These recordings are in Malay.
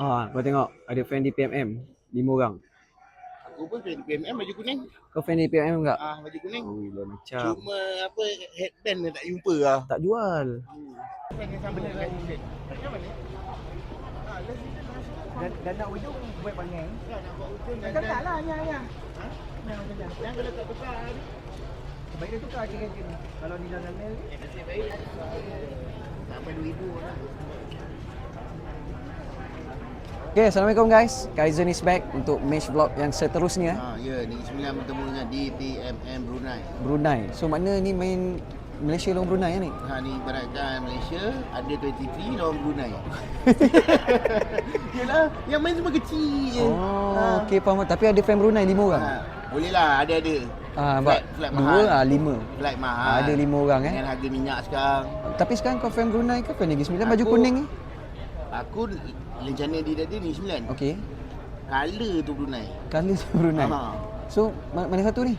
Kau tengok ada fan di PMM 5 orang. Aku pun fan PMM baju kuning. Kau fan di PMM enggak? Baju kuning. Oh, lain macam. Cuma apa headband dia tak jumpa lah. Tak jual. Fan yang sama dengan headband. Dan nak ujung buat panjang. Nak buat ujung dan Taklah hanya. yang kalau tak tukar ni. Baik dia tukar kereta ni. Kalau ni dalam mel ni. Nasib baik. Sampai 2000 lah. Okay, Assalamualaikum guys. Kaizen is back untuk match vlog yang seterusnya. Ya, Negeri Sembilan bertemu dengan DPMM Brunei. Brunei. So mana ni main Malaysia lawan Brunei ni? Ni ibaratkan Malaysia ada 23 lawan Brunei. Yalah, yang main semua kecil je. Oh, okey faham. Tapi ada fan Brunei 5 orang. Boleh lah, ada. Flight mahal. 5. Flight mahal. Ada 5 orang Dengan harga minyak sekarang. Tapi sekarang kau fan Brunei ke fan Negeri Sembilan baju kuning ni? Aku rencana dia Negeri Sembilan. Okey. Color tu Brunei. Color tu Brunei. So mana satu ni?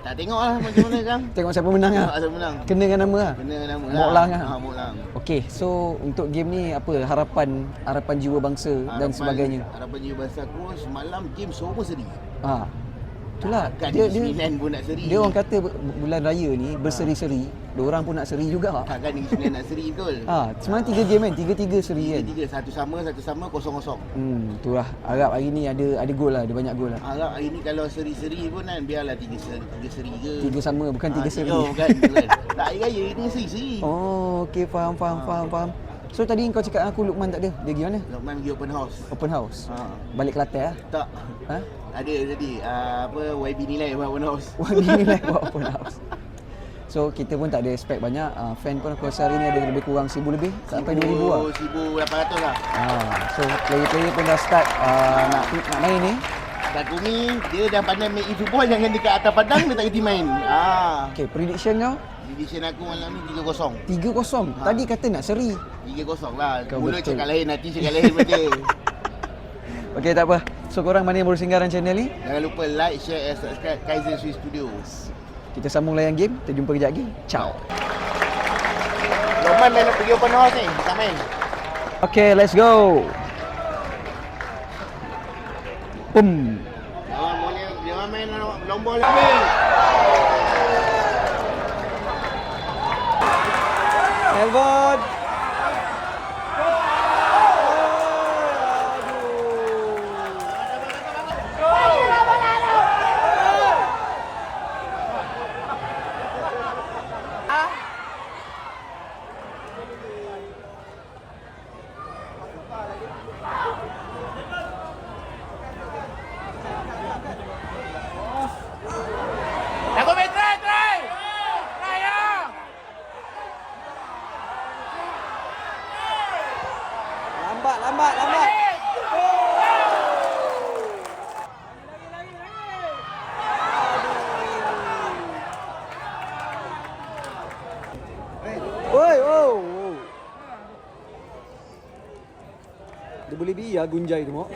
Tak tengok lah macam mana kan. Tengok siapa menang lah. Siapa menang. Kena dengan nama lah. Kena dengan nama lah. Moklang lah. Moklang. Okey, so untuk game ni apa harapan jiwa bangsa dan sebagainya? Harapan jiwa bangsa aku semalam game semua seri. Itulah. Kan dia pun nak seri. Dia orang kata bulan raya ni berseri-seri, diorang pun nak seri juga. Kan Negeri Sembilan nak seri betul. Semalam 3 game kan, 3-3 seri kan. 3-3, satu sama 0-0. Itulah. Harap hari ni ada gol lah, ada banyak gol lah. Harap hari ni kalau seri-seri pun kan biarlah 3 seri ke. 3 sama bukan 3 seri. Bukan. Tak hari raya ni seri-seri. Oh, okey faham. So tadi kau cakap aku Luqman tak ada. Dia pergi mana? Luqman pergi open house. Open house. Balik Kelantan lah. Tak. Ada tadi YB Nilai buat open house. YB Nilai buat open house. So kita pun tak ada expect banyak. Fan pun aku rasa hari ni ada lebih kurang 1000 lebih, sampai 2000 lah. 1800 lah. So player-player pun dah start nak main ni. Takumi dia dah pandai make e-football, jangan dekat atas padang dia tak kerti main. Okay, prediction kau? Prediction aku malam ni 3-0. 3-0. Tadi kata nak seri. 3-0 lah. Kau Mulut betul. cakap lain, hati cakap lain baca. Okey, tak apa. So korang mana yang baru singgaran channel ni? Jangan lupa like, share and subscribe Kaizen Swiss Studios. Kita sambung layan game. Kita jumpa kejap lagi. Ciao. Roman main pergi open house ni, tak main. Okay, let's go. Boom. Dia main lomba lagi. Elvon. Lambat. Oh. Dia boleh biar Gunjai tu mak.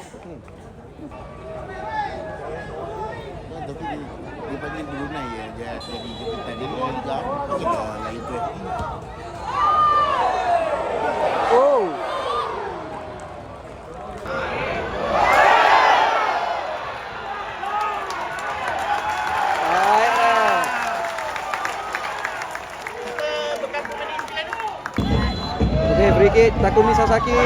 Tapi dia panggil Brunei ya, dia jadi keputusan dia dengan Liga. Kita lalu tu. Oh. Okay, free kick Takumi Sasaki.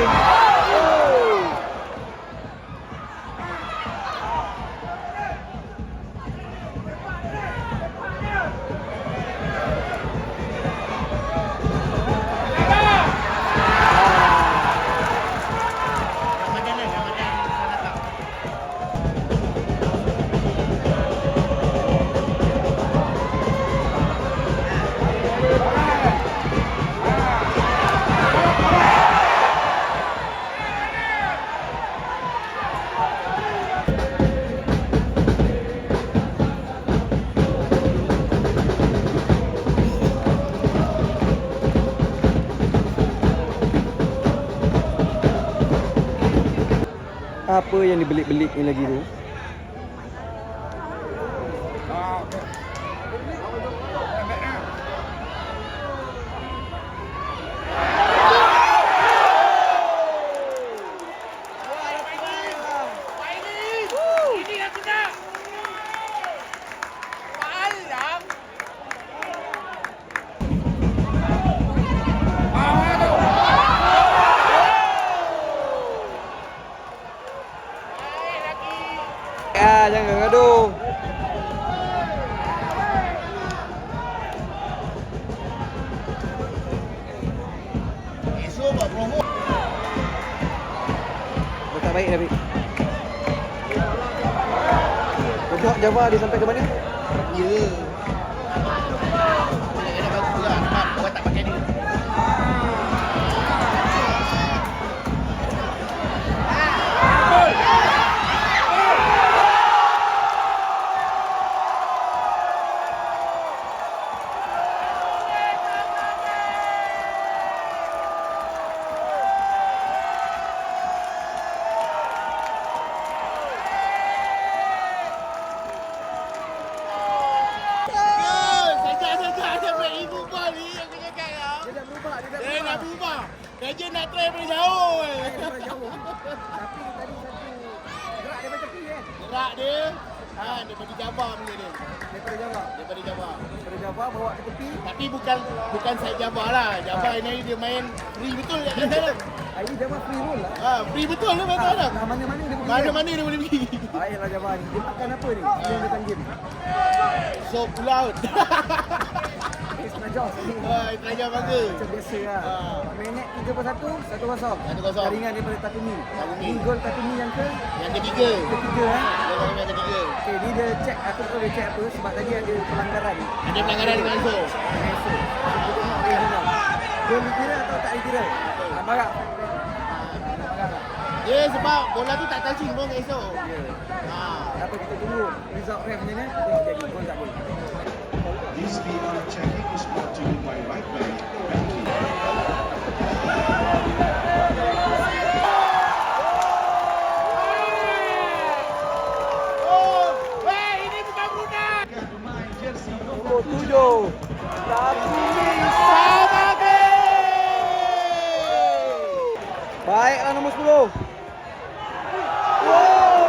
Apa yang dibelik-belik ni lagi tu? Harry. Kau tengok Java dia sampai ke mana? Ya. Dia bagus lah sebab buat tak pakai dia. Dia nak berubah. Kerja nak try daripada jauh. Tapi tadi satu gerak daripada tepi kan? Gerak dia. Daripada Java punya dia. Daripada Java. Daripada Java. Daripada Java bawa ke tepi. Tapi bukan side Java lah. Java ini dia main free betul kat sana. Ini Java free roll lah. Free betul lah kata orang. Mana-mana dia pergi. Mana-mana dia boleh pergi. Baiklah Java ni. Dia makan apa ni? Dia datang game. Sop laut. Setengah jauh ni. Terajar bangga. Macam biasa lah. Minit 3-1, 1-0. 1-0. Jaringan daripada Takumi. Takumi. Ini gol Takumi yang ke? Yang ketiga. Ketiga Yang ketiga. Okay, dia check. Aku tahu dia check apa sebab tadi ada pelanggaran. Ada pelanggaran dengan Enzo. Gol dikira atau tak dikira? Marah. Ya sebab bola tu tak touching pun kat Enzo. Apa kita tunggu result ref ni kan? Tengok jadi gol tak gol. This VR checking was brought to you by Right Bank. Ini bukan Brunei. Pemain jersey Nombor 7. Takumi Sabage. Baiklah nombor 10. Wow.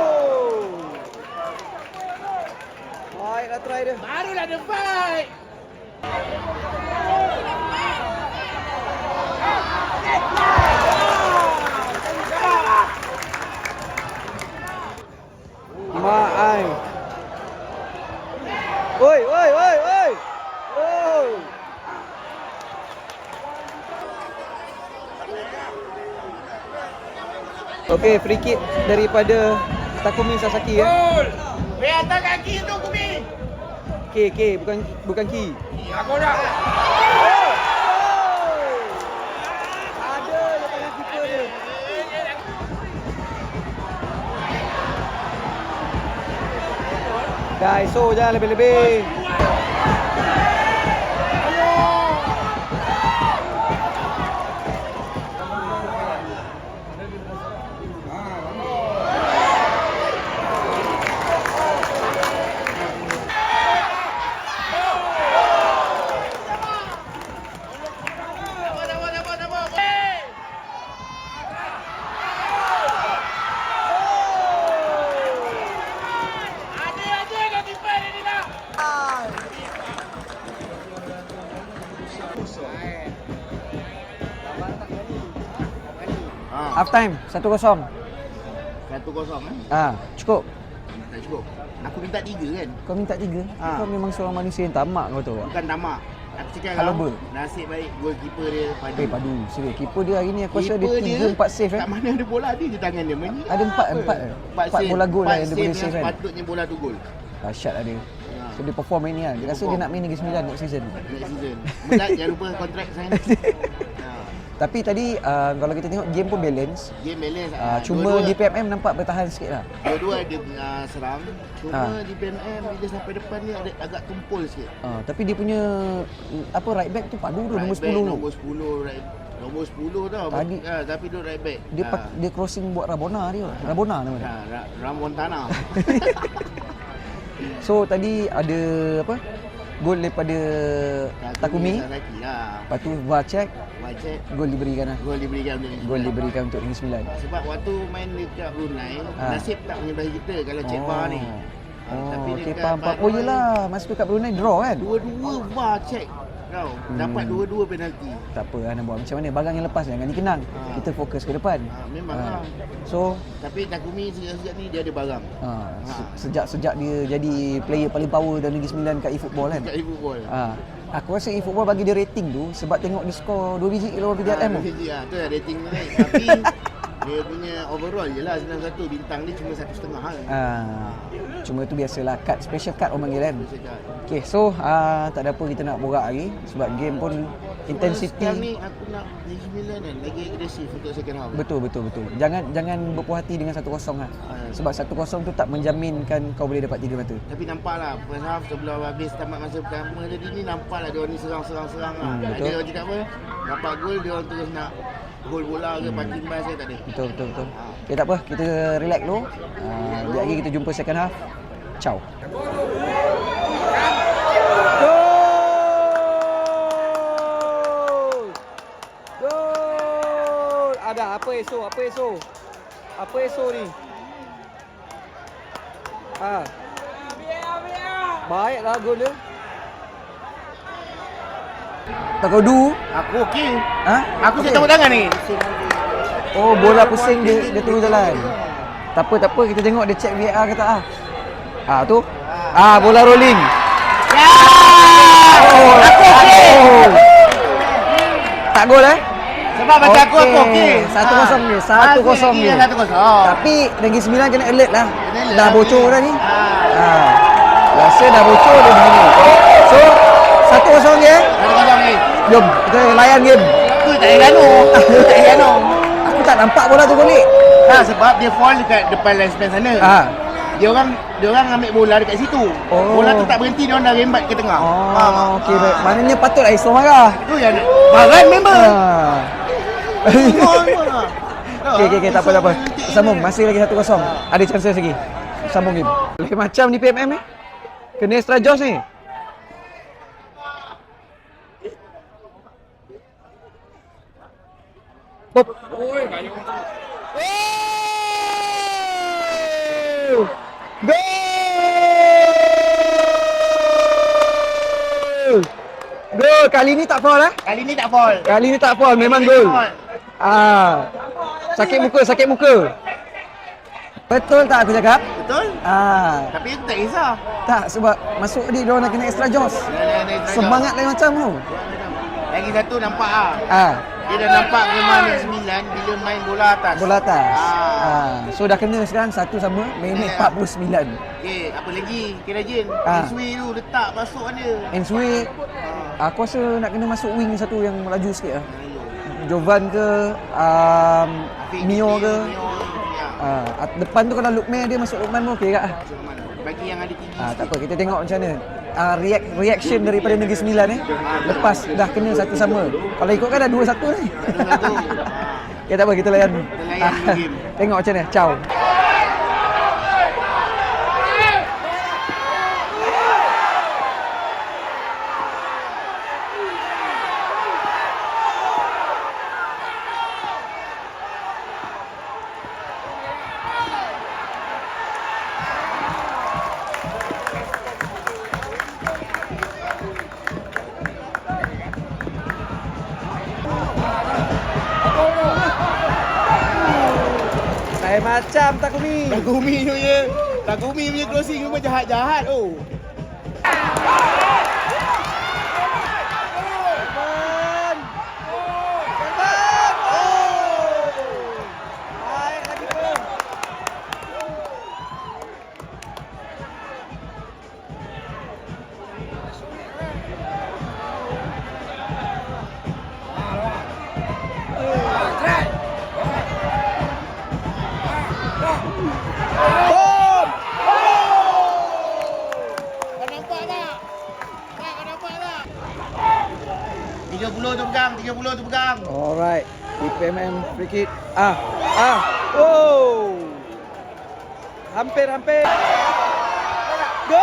Baiklah try dia. Barulah dia fight. Mak ai. Oi, oi, oi, oi. Oh. Okey, free kick daripada Takumi Sasaki ya. Gol. Wei atas kaki tu Kumi. K bukan ki. Aku dah. Ada lepas keeper dia. Guys, so jangan lebih-lebih. Half time 1-0. 1-0 Cukup. Tak cukup. Aku minta 3 kan. Kau minta 3. Ah. Kau memang seorang manusia yang tamak kau tahu. Bukan tamak. Aku cakap Caliber. nasib baik goalkeeper dia padu. Padu. Serius. Keeper dia hari ni aku rasa Keeper dia 3-4 save kat mana ada bola dia je tangan dia main. Ada 4 bola gol lah yang dia boleh save kan. Patutnya bola tu gol. Dahsyat lah dia. So dia perform hari ni kan. Dia rasa dia nak main Negeri Sembilan next season. Next season. Melat jangan lupa kontrak sign. Tapi tadi kalau kita tengok game pun balance. Game balance. Cuma di PMM nampak bertahan sikit lah. Dua-dua dia serang. Cuma Ah. di PMM bila sampai depan ni ada agak tumpul sikit. Tapi dia punya right back tu padu tu Right nombor back, 10. Nombor 10 right. Nombor 10 tau. Tadi- Tapi dia right back. Dia crossing buat Rabona dia. Rabona nama dia. Ramontana. So tadi ada apa? Gol daripada Takumi. Sasaki lah. Lepas tu VAR check, Macet gol diberikan lah. gol diberikan untuk Gol diberikan untuk Negeri Sembilan. sebab waktu main dekat Brunei, nasib tak menyebelah kita kalau cek VAR ni. Tapi okey, dekat faham. VAR Oh yelah, masa tu kat Brunei draw kan? Dua-dua VAR check kau. Dapat dua-dua penalti. Tak apa lah nak buat macam mana. Bagang yang lepas jangan dikenang. Kita fokus ke depan. Memang lah. So, Tapi Takumi sejak ni dia ada barang. sejak dia jadi player paling power dalam Negeri Sembilan kat eFootball kan? Kat e-football. Aku rasa eFootball bagi dia rating tu sebab tengok dia skor 2 biji ke lawan PDRM tu. Tu lah rating dia naik. Tapi Dia punya overall je lah 91, bintang dia cuma 1.5 lah. Cuma tu biasalah, cut, special cut orang panggil kan. Saya cakap. Okay, so tak ada apa kita nak borak lagi sebab game pun intensity. Sekarang ni aku nak Negeri Sembilan kan lagi agresif untuk second half. Betul. Jangan berpuas hati dengan 1-0 lah. Sebab 1-0 tu tak menjaminkan kau boleh dapat 3 mata. Tapi nampak lah first half sebelum habis tamat masa pertama tadi ni nampak lah dia orang ni serang lah. Betul. Dia orang cakap apa? Dapat gol dia orang terus nak gol bola ke parking bus ke tak ada. Betul. Okay, tak apa, kita relax dulu. Sekejap lagi kita jumpa second half. Ciao. Gol! Ada apa esok ni? Baiklah gol dia. Tak kau du? Aku okey. Aku Okey. saya tepuk tangan ni. Oh, bola pusing dia turun jalan. Tak apa, kita tengok dia check VAR ke tak tu. Bola rolling. Aku okey. Tak gol Sebab macam aku okey. 1-0 ni, 1-0 ni. 1-0. Tapi Negeri Sembilan kena alert lah. Kena alert Dah lah. bocor dah ni. Rasa dah bocor dia begini. So 1-0 je. 1-0 ni. Jom kita layan game. Aku tak payah gano. Aku tak nampak bola tu golek. Sebab dia fall dekat depan line span sana. Dia orang ambil bola dekat situ. Bola tu tak berhenti, dia orang dah rembat ke tengah. Okey baik. Maknanya patut Aiso marah. Tu yang baran member. Okey, tak apa. Sambung, masih lagi 1-0. Ada chances lagi. Sambung game. Lain macam ni PMM ni. Kena extra joss ni. Pop. Gol! Kali ni tak foul Kali ni tak fall. Memang gol. Sakit muka. Betul tak aku cakap? Betul? Tapi aku tak kisah. Tak, sebab masuk dia orang nak kena extra joss. Semangat lain macam tu. Lagi satu nampak Dia dah nampak memang Negeri Sembilan bila main bola atas. Bola atas. So dah kena sekarang 1 sama minit 49. Okey, apa lagi? Kira Jin. Sway tu letak masuk dia. Ensway aku rasa nak kena masuk wing satu yang laju sikit lah. Jovan ke Mio ke. Depan tu kalau Lukman dia masuk Lukman pun okey kat. Bagi yang ada tinggi. Tak apa, kita tengok macam mana reaction daripada Negeri Sembilan lepas dah kena 1 sama. Kalau ikutkan dah 2-1 ni. Ya tak apa, kita layan game. Tengok macam mana. Ciao. Saya macam Takumi. Takumi punya closing memang jahat-jahat. Kau nampak tak? 30 tu pegang. Alright. PMM free kick. Oh. Hampir. Gol.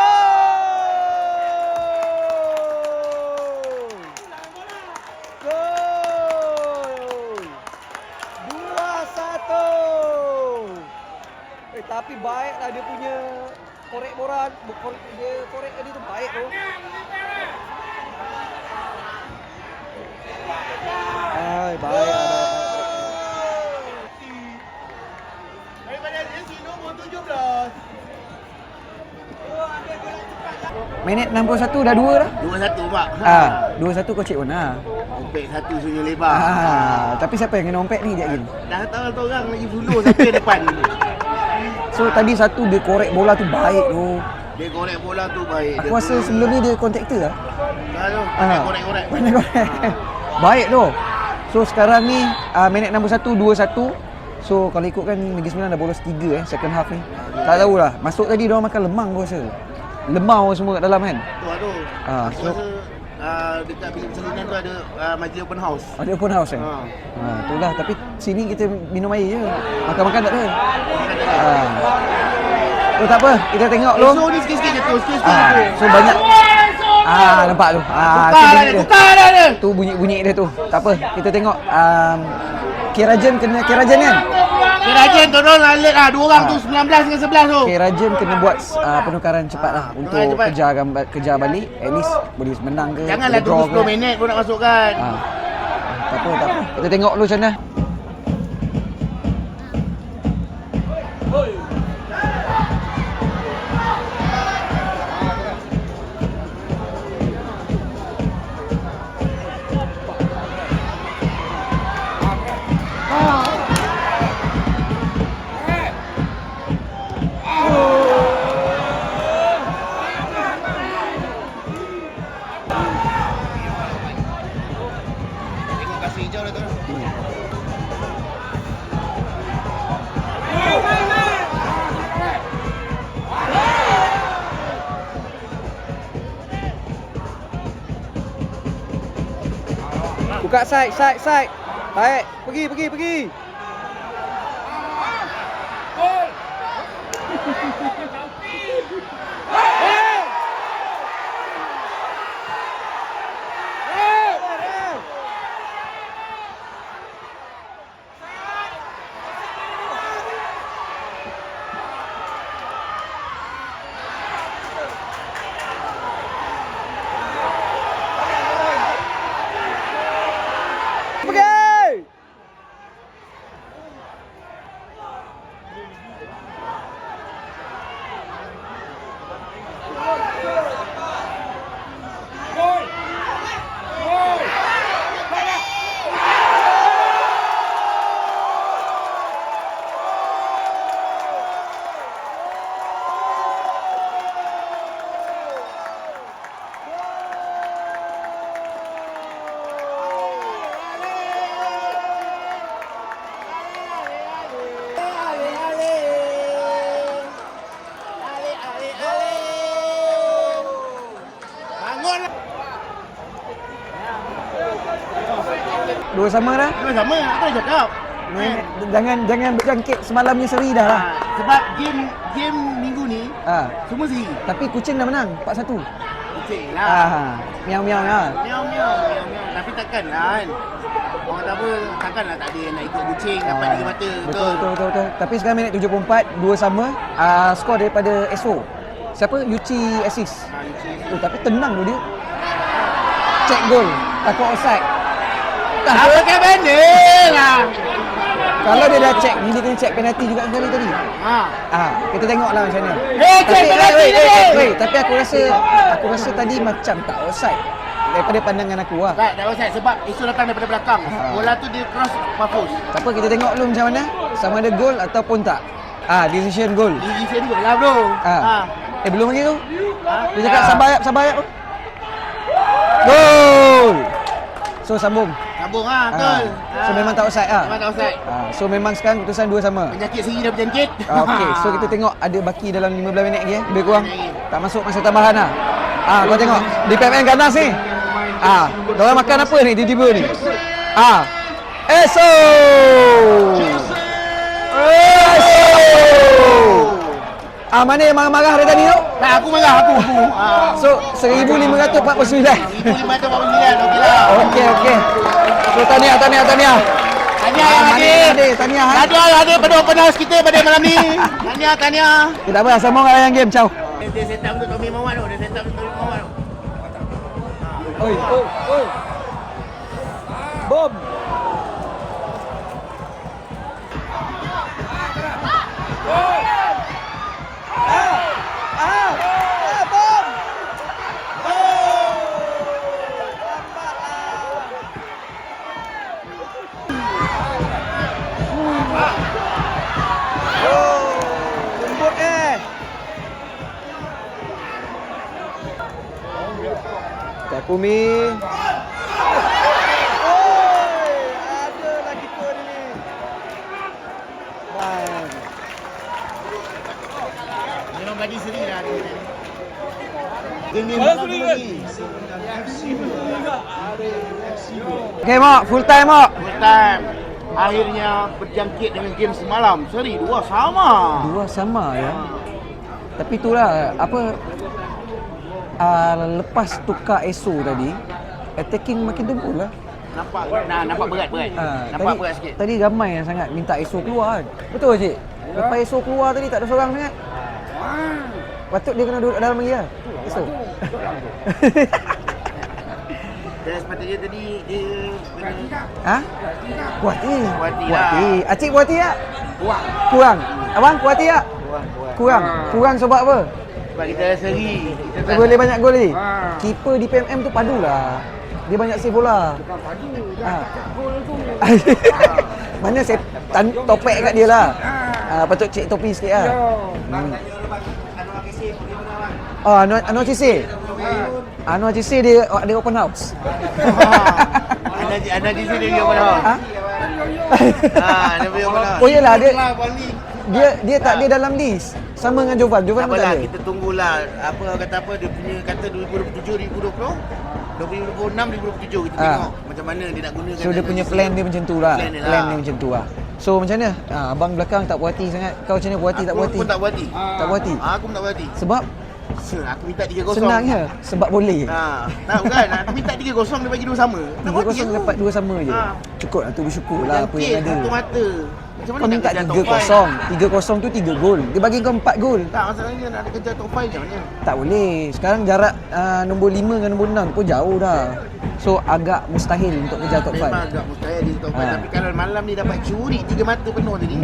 2-1. Tapi baiklah dia punya korek dia tu baik tu. Baik. Daripada jersey nombor 17. Minit 61 dah 2 dah. 2-1 Pak. 2-1 kau cek mana? Ompek satu sunyi lebar. Tapi siapa yang kena ompek ni dia Agin? Dah tahu orang lagi follow siapa yang depan. So tadi satu dia korek bola tu baik tu. Dia korek bola tu baik. Aku rasa sebelum ni dia kontraktor lah. Kalau pandai korek-korek. Pandai korek. Baik tu. So sekarang ni minit nombor 1 2-1. So kalau ikutkan Negeri Sembilan dah bolos 3 second half ni. Tak tahulah. Masuk tadi dia orang makan lemang aku rasa. Lemau semua kat dalam kan. Tu. Aku so rasa dekat bilik persalinan tu ada majlis open house. ada open house kan. Itulah tapi sini kita minum air je. Makan-makan tak ada. Oh tak apa, kita tengok dulu. So ni sikit-sikit je tu, sikit-sikit. So banyak. Nampak tu. Tukar dah dia. Tu bunyi dia tu. Tak apa, kita tengok Kerajan kena Kerajan kan? Kerajan turun alit lah. 2 orang tu 19 dengan 11 tu. Kerajan kena buat penukaran cepat lah untuk cepat. kejar balik. At least boleh menang ke. Janganlah draw tunggu 10 minit pun nak masukkan. Tak apa. Kita tengok dulu macam mana. Tengok kasih hijau dah tu. Buka side. Tarik. Pergi. Dua sama dah. Dua sama, apa dah cakap? Jangan berjangkit semalamnya seri dah lah. Sebab game minggu ni semua seri. Tapi kucing dah menang 4-1. Kucing lah. Miau-miau lah. Miau. Tapi takkan kan. Orang kata apa, takkan lah tak ada yang nak ikut kucing dapat 3 mata. Betul. Tapi sekarang minit 74, dua sama. Skor daripada SO. Siapa? Yuchi assist. Tapi tenang tu dia. Check gol. Takut offside. Tak pakai benda lah. Kalau dia dah check, dia kena check penalti juga sekali tadi. Kita tengoklah macam mana. Check penalti ni. Tapi aku rasa tadi macam tak offside daripada pandangan aku lah. Tak offside sebab isu datang daripada belakang. Bola tu dia cross Pafos. Tak apa, kita tengok dulu macam mana. Sama ada gol ataupun tak. Decision gol. Decision gol lah bro. Belum lagi tu. Dia cakap sabar ayap. Gol. So sambung. Betul. So memang tak offside Memang tak offside. So memang sekarang keputusan dua sama. Penyakit sendiri dah berjangkit. Okey, so kita tengok ada baki dalam 15 minit lagi lebih kurang. Tak masuk masa tambahan lah. Kau tengok di PMN ganas ni. Diorang makan apa ni tiba-tiba ni? ESO! Mana yang marah-marah dari tadi tu? Tak, aku marah aku. So 1549. 1549 okeylah. Okey. So tahniah. Tahniah yang hadir. Tahniah. Tahniah hadir pada open house kita pada malam ni. Tahniah. Kita apa sambung layan game. Ciao. Dia set up untuk Tommy Muhammad tu. Oi. Bom. Takumi. Oi, ada lagi keeper ni. Baik. Memang bagi seri lah dia ni. Dia FC Okay, Mak. Full time, Mak. Full time. Akhirnya berjangkit dengan game semalam. Seri 2 sama. Dua sama ya. Tapi itulah apa lepas tukar ESO tadi, attacking makin dengkul lah. Nampak berat. Nampak berat sikit. Tadi ramai yang sangat minta ESO keluar kan. Betul cik? Lepas ESO keluar tadi tak ada seorang sangat. Patut dia kena duduk dalam lagi lah. ESO. Dan sepatutnya tadi dia kena Ha? Puati. Puati lah. Acik puati tak? kuat. Kurang. Abang puati tak? Kuat. Kurang sebab apa? Sebab kita dah seri. Kita Dia boleh banyak gol lagi. Keeper di PMM tu padu lah. Dia banyak save bola. Bukan padu, Ha. gol tu. Mana saya topek kat dia lah. Patut cek topi sikit lah. Oh, Anwar Cisse. Anwar Cisse dia ada open house. Anda di sini dia mana? Ha? Dia punya mana? Oh iyalah dia tak dia dalam list. Sama dengan Jovan. Jovan Tak pun tak apalah, ada. kita tunggulah apa kata apa dia punya kata 2027 2020 2026 2027 kita tengok macam mana dia nak gunakan. So dia punya plan dia macam tu lah. Plan dia Plan lah. dia macam tu lah. So macam mana? Abang belakang tak puati sangat. Kau macam mana puati tak puati? Aku pun tak puati. Tak puati. Aku pun tak puati. Sebab Aku minta 3-0. senangnya sebab boleh. Tak bukan. Aku minta 3-0 dia bagi 2 sama. Tak puati 3-0 aku. dapat 2 sama je. Cukup lah tu bersyukur lah apa yang ada. Satu mata. Macam Kau mana minta nak kejar top 5? 3-0. 3-0 tu 3 gol. Dia bagi kau 4 gol. Tak, masalahnya nak kejar top 5 macam mana? Tak boleh. Sekarang jarak nombor 5 dengan nombor 6 pun jauh dah. So agak mustahil untuk kejar top 5. Memang agak mustahil di top 5. Tapi kalau malam ni dapat curi 3 mata penuh tadi.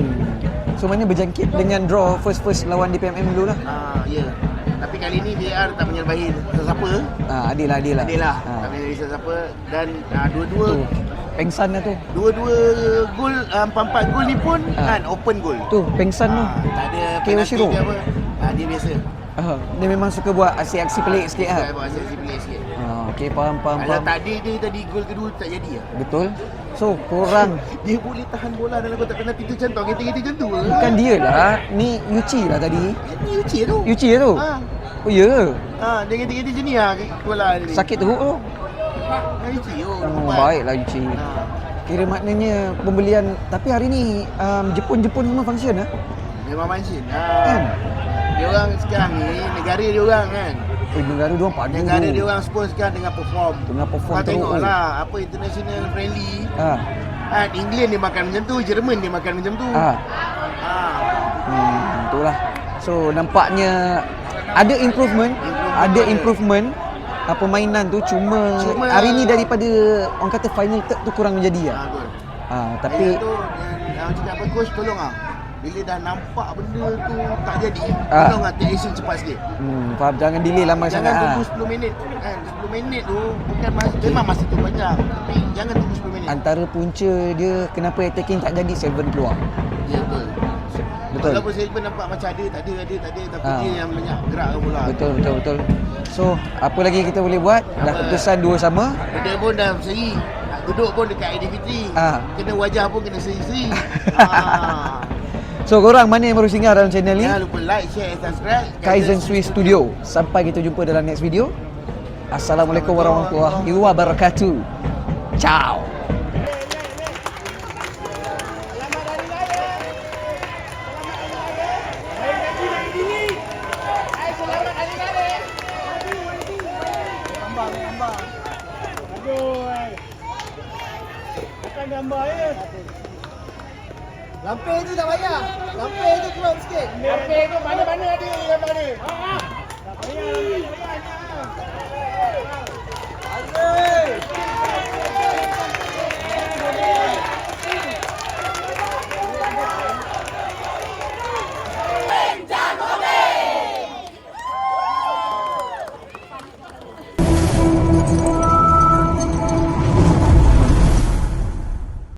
So mana berjangkit dengan draw first lawan di PMM dulu lah. Ya. Tapi kali ni VAR tak menyerbahi sesiapa. Adil lah. Adil lah. Tak menyerbahi sesiapa. Dan dua-dua Tu. Pengsan lah tu. dua-dua gol, 4 gol ni pun kan open gol. Tu, Pengsan tu. Tak ada KO penalti Shiro. ke apa. Dia biasa. Dia memang suka buat aksi-aksi pelik sikit Saya lah. buat aksi pelik sikit. Okey, faham. Kalau tadi dia tadi gol kedua tak jadi lah. Betul. So, korang Dia boleh tahan bola dalam kotak penalti tu macam tu. Kita macam tu. bukan dia lah. Ni Yuchi lah tadi. Ni Uci tu. Yuchi lah tu. Ha. Oh ya. Dia kata-kata macam ni lah bola ni. Sakit teruk tu. Uci oh. Baiklah Yuchi. Kira maknanya pembelian. Tapi hari ni Jepun semua function lah. Memang mansin. Kan? Dia orang sekarang ni negara dia orang kan. Negara dia orang padu. Negara dia orang Spurs sekarang dengan perform. Tengah perform Kau teruk. tengoklah apa international friendly. Ha. England dia makan macam tu, Jerman dia makan macam tu. Ha. Itulah. So nampaknya ada improvement. Permainan tu cuma hari ni daripada orang kata final third tu kurang menjadi lah. Betul. Tapi tu yang cakap apa coach tolong bila dah nampak benda tu tak jadi, tolong take action cepat sikit. Faham, jangan delay lama sangat. Jangan tunggu 10 minit kan. 10 minit tu bukan memang masih tu panjang. Tapi jangan tunggu 10 minit. Antara punca dia kenapa attacking tak jadi, Seven keluar. Ya betul. Betul. Walaupun Silvan nampak macam ada tapi dia yang banyak gerakkan bola. Betul. So, apa lagi kita boleh buat? Dah keputusan 2 sama. Dia pun dah seri. Duduk pun dekat Aidilfitri. Kena wajah pun kena seri-seri. So, korang mana yang baru singgah dalam channel ni? Jangan lupa like, share, and subscribe Kaizen Swiss Studio. Sampai kita jumpa dalam next video. Assalamualaikum warahmatullahi wabarakatuh. Ciao. Lampai tu tak payah. Lampai tu keluar sikit. Lampai tu mana-mana ada gambar dia. Tak payah.